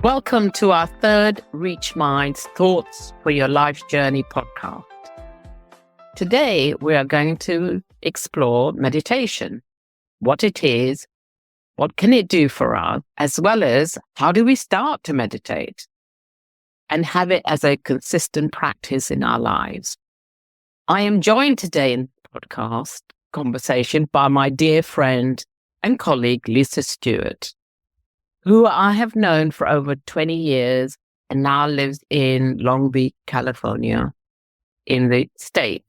Welcome to our third Reach Minds Thoughts for Your Life Journey podcast. Today, we are going to explore meditation, what it is, what can it do for us, as well as how do we start to meditate and have it as a consistent practice in our lives. I am joined today in the podcast conversation by my dear friend and colleague, Lisa Stewart, who I have known for over 20 years and now lives in Long Beach, California, in the States.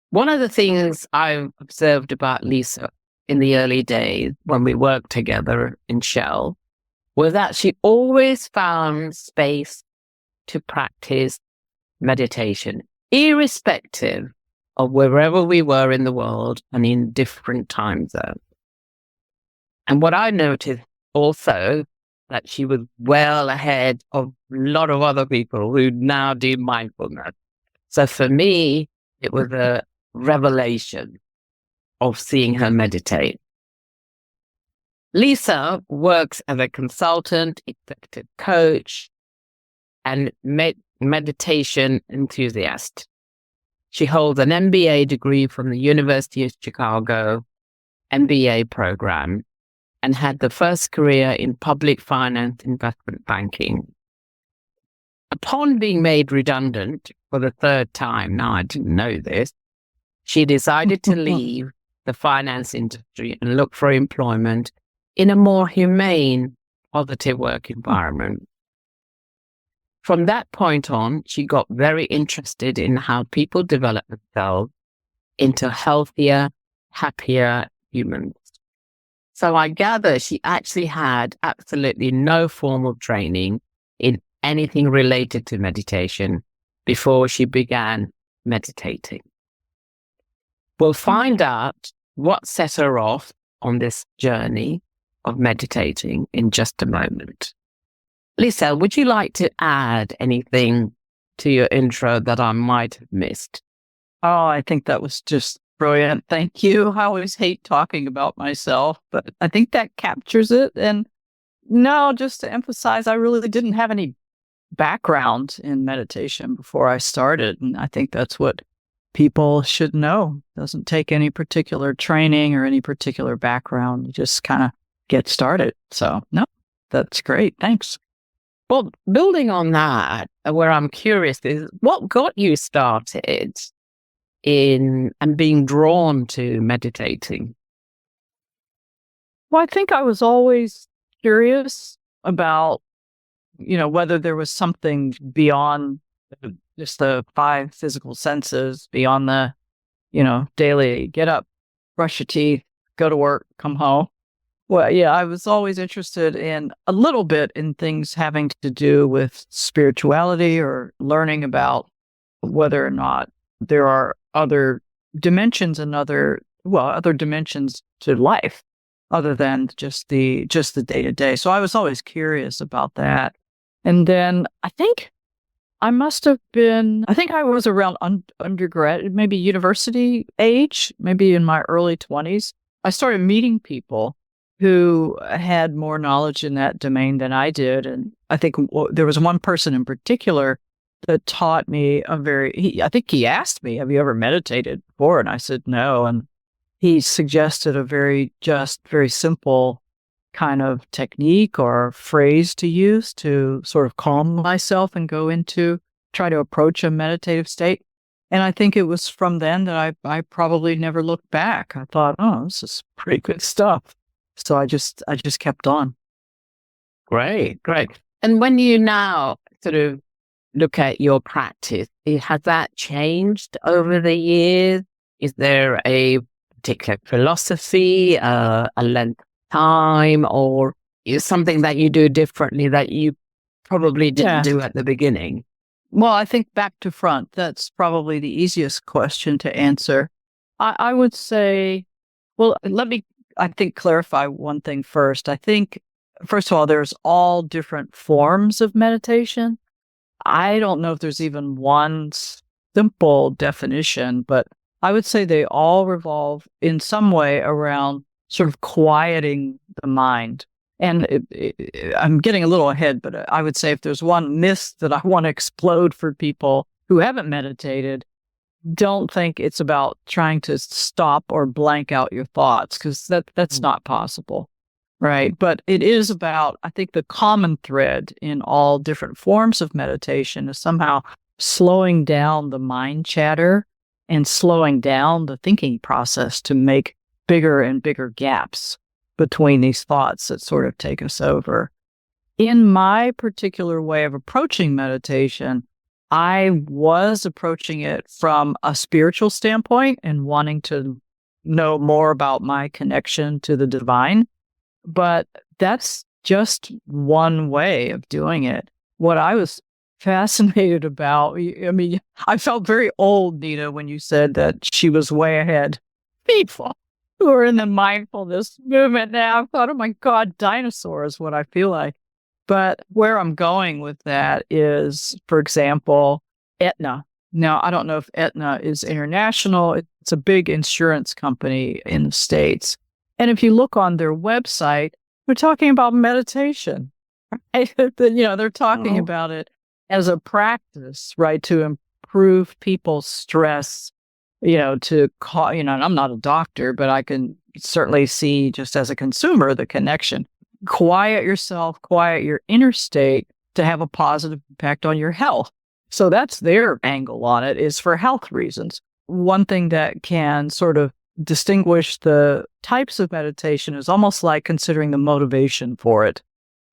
One of the things I've observed about Lisa in the early days when we worked together in Shell was that she always found space to practice meditation, irrespective of wherever we were in the world and in different time zones. And what I noticed also, that she was well ahead of a lot of other people who now do mindfulness. So for me, it was a revelation of seeing her meditate. Lisa works as a consultant, executive coach, and meditation enthusiast. She holds an MBA degree from the University of Chicago MBA program and had the first career in public finance investment banking. Upon being made redundant for the third time, now I didn't know this, she decided to leave the finance industry and look for employment in a more humane, positive work environment. From that point on, she got very interested in how people develop themselves into healthier, happier humans. So I gather she actually had absolutely no formal training in anything related to meditation before she began meditating. We'll find out what set her off on this journey of meditating in just a moment. Lisa, would you like to add anything to your intro that I might have missed? Oh, I think that was just brilliant. Thank you. I always hate talking about myself, but I think that captures it. And no, just to emphasize, I really didn't have any background in meditation before I started. And I think that's what people should know. It doesn't take any particular training or any particular background. You just kind of get started. So no, that's great. Thanks. Well, building on that, where I'm curious is what got you started in and being drawn to meditating? Well, I think I was always curious about, whether there was something beyond just the five physical senses, beyond the, daily get up, brush your teeth, go to work, come home. Well, yeah, I was always interested in a little bit in things having to do with spirituality or learning about whether or not there are other dimensions and other dimensions to life other than just the day to day. So I was always curious about that. And then I think I was around undergrad, maybe university age, maybe in my early 20s. I started meeting people who had more knowledge in that domain than I did. And I think there was one person in particular that taught me I think he asked me, have you ever meditated before? And I said, no. And he suggested a very simple kind of technique or phrase to use to sort of calm myself and try to approach a meditative state. And I think it was from then that I probably never looked back. I thought, oh, this is pretty good stuff. So I just kept on. Great. And when you now sort of look at your practice, has that changed over the years? Is there a particular philosophy, a length of time, or is something that you do differently that you probably didn't do at the beginning? Well, I think back to front, that's probably the easiest question to answer. I would say, well, let me, I think, clarify one thing first. I think, first of all, there's all different forms of meditation. I don't know if there's even one simple definition, but I would say they all revolve in some way around sort of quieting the mind. And I'm getting a little ahead, but I would say if there's one myth that I want to explode for people who haven't meditated, don't think it's about trying to stop or blank out your thoughts, because that's not possible, right? But it is about, I think the common thread in all different forms of meditation is somehow slowing down the mind chatter and slowing down the thinking process to make bigger and bigger gaps between these thoughts that sort of take us over. In my particular way of approaching meditation, I was approaching it from a spiritual standpoint and wanting to know more about my connection to the divine. But that's just one way of doing it. What I was fascinated about, I mean, I felt very old, Nita, when you said that she was way ahead. People who are in the mindfulness movement now, I thought, oh my God, dinosaurs, what I feel like. But where I'm going with that is, for example, Aetna. Now, I don't know if Aetna is international. It's a big insurance company in the States. And if you look on their website, they're talking about meditation. Right? They're talking about it as a practice, right, to improve people's stress, and I'm not a doctor, but I can certainly see just as a consumer, the connection. Quiet yourself, quiet your inner state to have a positive impact on your health. So that's their angle on it, is for health reasons. One thing that can sort of distinguish the types of meditation is almost like considering the motivation for it,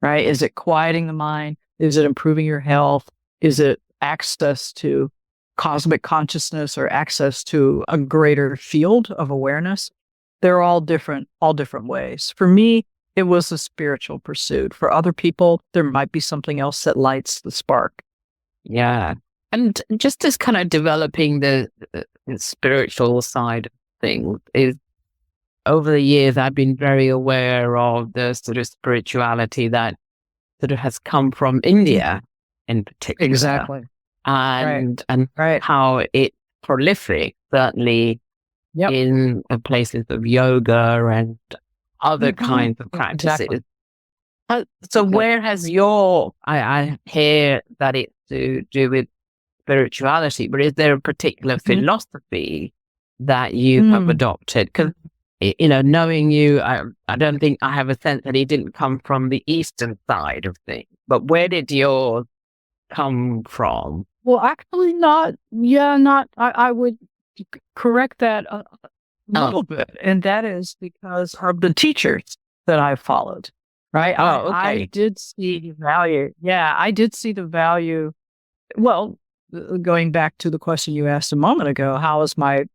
right? Is it quieting the mind? Is it improving your health? Is it access to cosmic consciousness or access to a greater field of awareness? They're all different ways. For me, it was a spiritual pursuit. For other people, there might be something else that lights the spark. Yeah. And just as kind of developing the spiritual side of things is, over the years, I've been very aware of the sort of spirituality that sort of has come from India in particular. Exactly. And how it prolific, certainly in places of yoga and other kinds of practices. Exactly. So where has I hear that it's to do with spirituality, but is there a particular philosophy that you have adopted? Because, knowing you, I don't think I have a sense that he didn't come from the Eastern side of things. But where did yours come from? Well, actually not. I would correct that a little bit. And that is because of the teachers that I followed, right? Oh, okay. I did see the value. Yeah, I did see the value. Well, going back to the question you asked a moment ago, how has my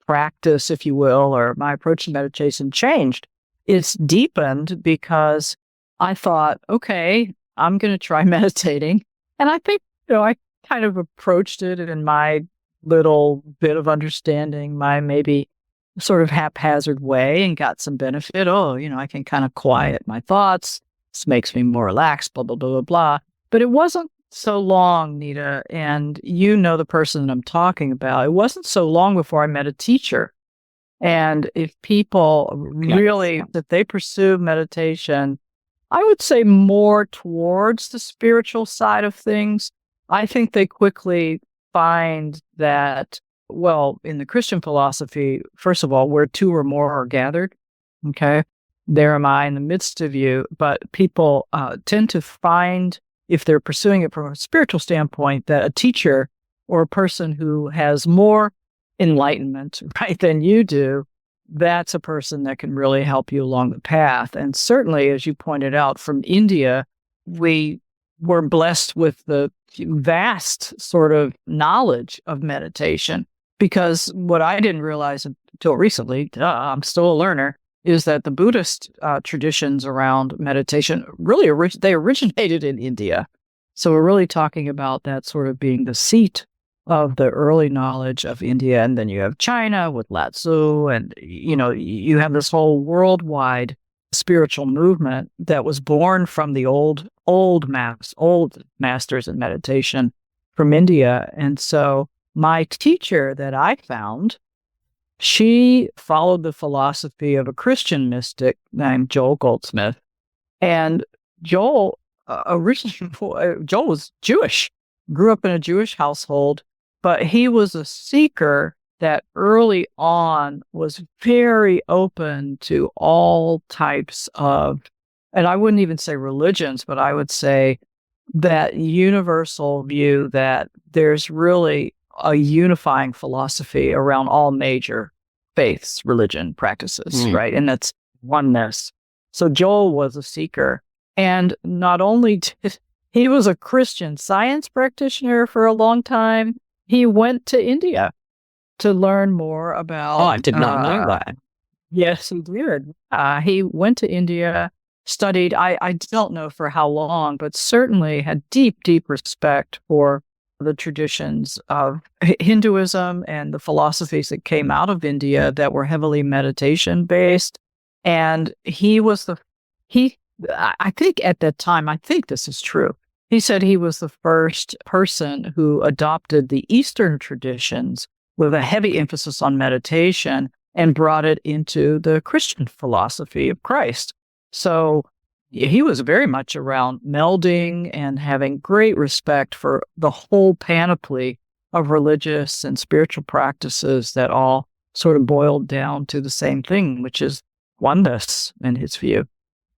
practice, if you will, or my approach to meditation changed? It's deepened because I thought, okay, I'm going to try meditating. And I think, I kind of approached it in my little bit of understanding, my maybe sort of haphazard way, and got some benefit. I can kind of quiet my thoughts. This makes me more relaxed, blah, blah, blah, blah, blah. But it wasn't so long, Nita, and the person that I'm talking about. It wasn't so long before I met a teacher. And if people really, if they pursue meditation, I would say more towards the spiritual side of things, I think they quickly find that, well, in the Christian philosophy, first of all, where two or more are gathered, okay, there am I in the midst of you. But people tend to find, if they're pursuing it from a spiritual standpoint, that a teacher or a person who has more enlightenment, right, than you do, that's a person that can really help you along the path. And certainly, as you pointed out, from India, we were blessed with the vast sort of knowledge of meditation. Because what I didn't realize until recently, I'm still a learner, is that the Buddhist traditions around meditation really they originated in India. So we're really talking about that sort of being the seat of the early knowledge of India. And then you have China with Lao Tzu, and, you have this whole worldwide spiritual movement that was born from the old masters in meditation from India. And so my teacher that I found, she followed the philosophy of a Christian mystic named Joel Goldsmith. And Joel, originally, Joel was Jewish, grew up in a Jewish household, but he was a seeker that early on was very open to all types of, and I wouldn't even say religions, but I would say that universal view that there's really a unifying philosophy around all major faiths, religion, practices, right? And that's oneness. So Joel was a seeker. And not only did he was a Christian Science practitioner for a long time, he went to India to learn more about. Oh, I did not know that. Yes, he did. He went to India, studied, I don't know for how long, but certainly had deep, deep respect for the traditions of Hinduism and the philosophies that came out of India that were heavily meditation based. And I think at that time, I think this is true. He said he was the first person who adopted the Eastern traditions with a heavy emphasis on meditation and brought it into the Christian philosophy of Christ. So he was very much around melding and having great respect for the whole panoply of religious and spiritual practices that all sort of boiled down to the same thing, which is oneness in his view.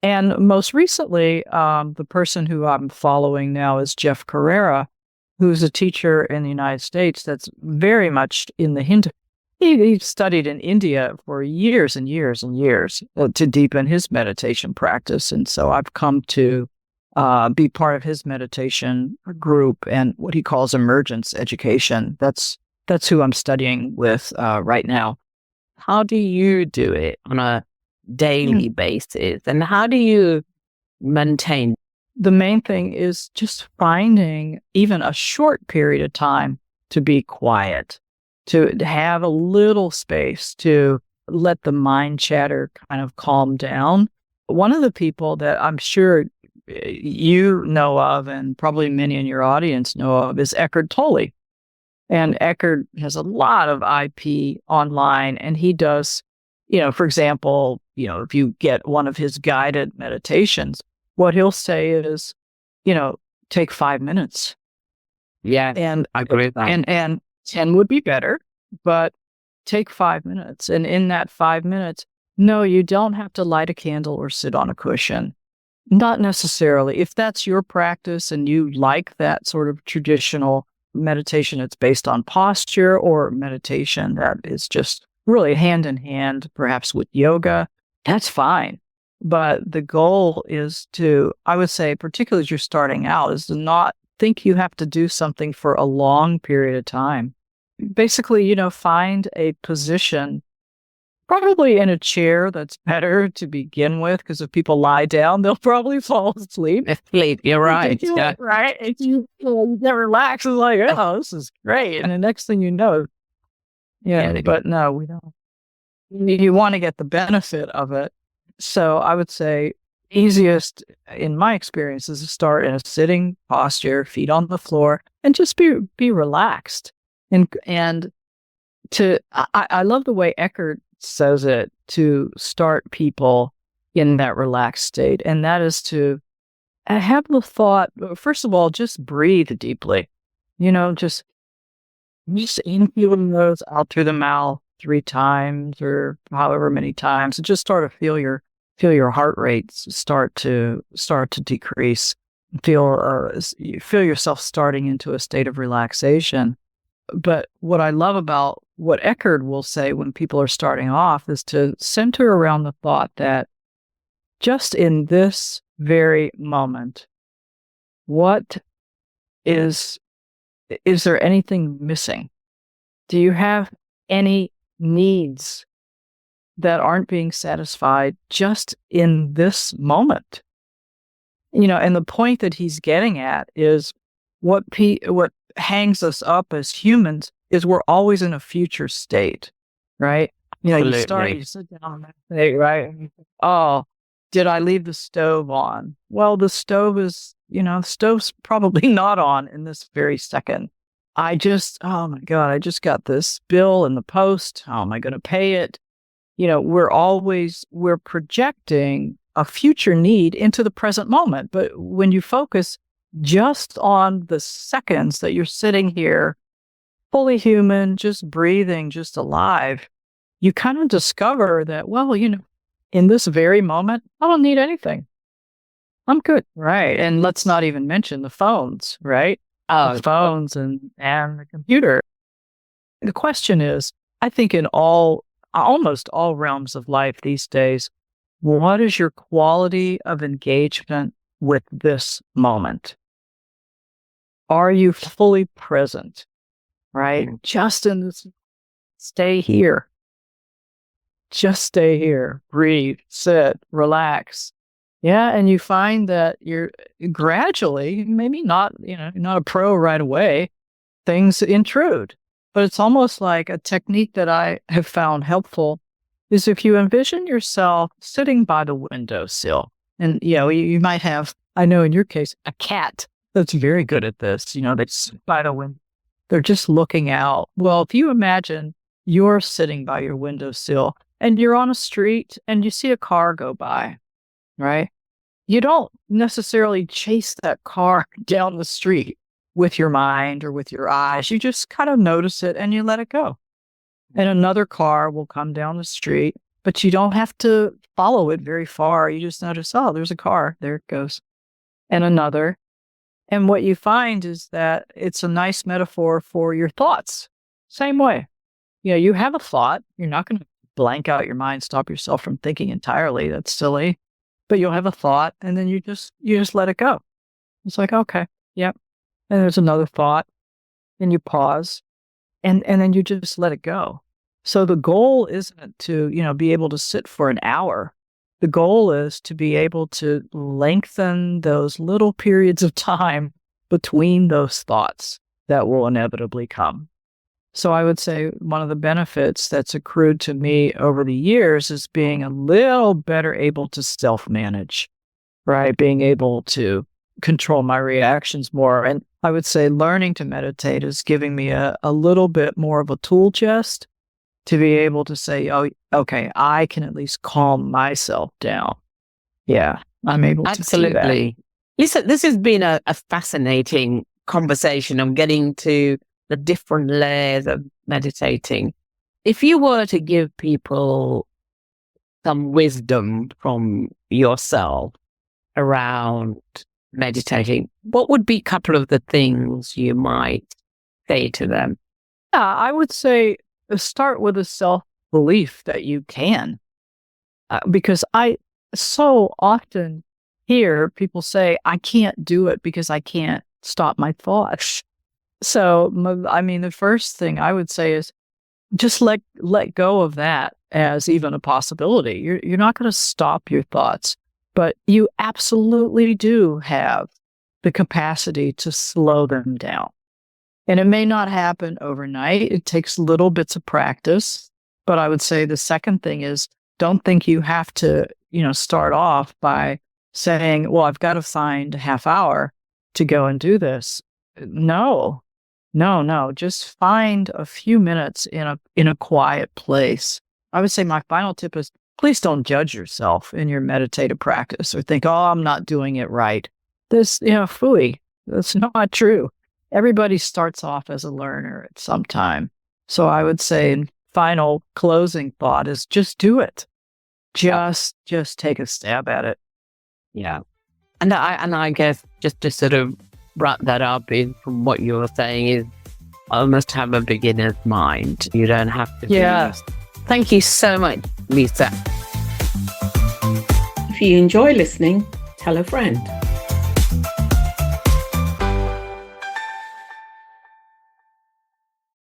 And most recently, the person who I'm following now is Jeff Carrera, who's a teacher in the United States that's very much in the Hindu. He studied in India for years and years and years to deepen his meditation practice. And so I've come to be part of his meditation group and what he calls emergence education. That's who I'm studying with right now. How do you do it on a daily basis? And how do you maintain? The main thing is just finding even a short period of time to be quiet, to have a little space to let the mind chatter kind of calm down. One of the people that I'm sure you know of, and probably many in your audience know of, is Eckhart Tolle. And Eckhart has a lot of IP online, and he does, for example, if you get one of his guided meditations, what he'll say is, take 5 minutes. Yeah, and I agree with that. And 10 would be better, but take 5 minutes. And in that 5 minutes, no, you don't have to light a candle or sit on a cushion. Not necessarily. If that's your practice and you like that sort of traditional meditation, it's based on posture, or meditation that is just really hand in hand, perhaps with yoga, that's fine. But the goal is to, I would say, particularly as you're starting out, is to not think you have to do something for a long period of time. Basically, find a position, probably in a chair that's better to begin with, because if people lie down, they'll probably fall asleep. You're right. Yeah. Right? If you get relaxed, it's like, oh, this is great. And the next thing you know, but no, we don't. You want to get the benefit of it. So I would say easiest, in my experience, is to start in a sitting posture, feet on the floor, and just be relaxed. And I love the way Eckhart says it, to start people in that relaxed state. And that is to have the thought, first of all, just breathe deeply, just in through the nose, out through the mouth 3 times or however many times, and just start to feel your heart rate start to decrease. Feel yourself starting into a state of relaxation. But what I love about what Eckhart will say when people are starting off is to center around the thought that just in this very moment, what is there anything missing? Do you have any needs that aren't being satisfied just in this moment? And the point that he's getting at is what hangs us up as humans is we're always in a future state, right? You sit down and say, right? Oh, did I leave the stove on? Well, the stove is, stove's probably not on in this very second. Oh my God, I just got this bill in the post. How am I going to pay it? We're projecting a future need into the present moment. But when you focus just on the seconds that you're sitting here, fully human, just breathing, just alive, you kind of discover that, well, in this very moment, I don't need anything. I'm good. Right. And let's not even mention the phones, right? The phones and the computer. The question is, I think in almost all realms of life these days, what is your quality of engagement with this moment? Are you fully present, right? Just in this, stay here. Just stay here, breathe, sit, relax. Yeah. And you find that you're gradually, maybe not, not a pro right away, things intrude. But it's almost like a technique that I have found helpful is if you envision yourself sitting by the windowsill, and you might have, I know in your case, a cat that's very good at this. They sit by the window, they're just looking out. Well, if you imagine you're sitting by your windowsill and you're on a street and you see a car go by, right? You don't necessarily chase that car down the street with your mind or with your eyes. You just kind of notice it and you let it go. And another car will come down the street, but you don't have to follow it very far. You just notice, oh, there's a car. There it goes. And another. And what you find is that it's a nice metaphor for your thoughts. Same way. You have a thought. You're not going to blank out your mind, stop yourself from thinking entirely. That's silly. But you'll have a thought and then you just let it go. It's like, okay, yep. And there's another thought and you pause and then you just let it go. So the goal isn't to, be able to sit for an hour. The goal is to be able to lengthen those little periods of time between those thoughts that will inevitably come. So I would say one of the benefits that's accrued to me over the years is being a little better able to self-manage, right? Being able to control my reactions more. And I would say learning to meditate is giving me a little bit more of a tool chest to be able to say, oh, okay, I can at least calm myself down. Yeah, I'm able to do that. Absolutely. Lisa, this has been a fascinating conversation on getting to the different layers of meditating. If you were to give people some wisdom from yourself around meditating, what would be a couple of the things you might say to them? Yeah, I would say start with a self-belief that you can. Because I so often hear people say, I can't do it because I can't stop my thoughts. So, the first thing I would say is just let go of that as even a possibility. You're not going to stop your thoughts, but you absolutely do have the capacity to slow them down. And it may not happen overnight. It takes little bits of practice. But I would say the second thing is don't think you have to, start off by saying, well, I've got to find a half hour to go and do this. No. Just find a few minutes in a quiet place. I would say my final tip is please don't judge yourself in your meditative practice or think, oh, I'm not doing it right. This, phooey. That's not true. Everybody starts off as a learner at some time. So I would say final closing thought is just do it. Just take a stab at it. Yeah. And I guess just to sort of wrap that up from what you were saying is almost have a beginner's mind. You don't have to. Yeah. Thank you so much, Lisa. If you enjoy listening, tell a friend.